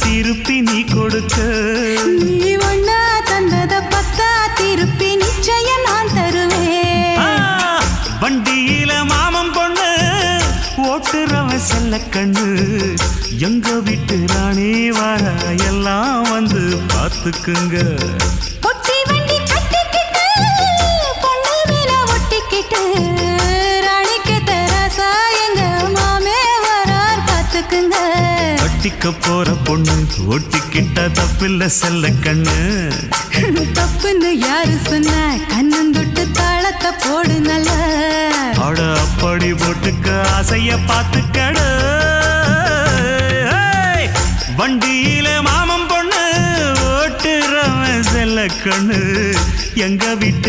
திருப்பி நீ கொடுக்க. நீ ஒன்னா தந்தத பத்தா திருப்பி நிச்சயம் நான் தருவேன். வண்டியில மாமன் பொண்ணு ஓட்டுறவன் செல்ல கண்ணு. எங்க வீட்டு ராணி வர எல்லாம் வந்து பார்த்துக்குங்க. பொட்டி வண்டி கட்டிக்கிட்டு பொண்ணு மேல ஒட்டிக்கிட்டு ராணிக்கு தராசா எங்க மாமே வரார் பார்த்துக்குங்க. ஒட்டிக்க போற பொண்ணு ஒட்டிக்கிட்ட தப்பில்ல செல்ல கண்ணு. தப்புன்னு யாரு சொன்ன கண்ணந்தொட்டு தாளத்தை போடு நல்ல. அட அப்படி போட்டுக்க ஆசைய பார்த்துக்கடு. வண்டியில மாமன் பொண்ணு ஓட்டுறவன் செல்ல கண்ணு. எங்க வீட்டு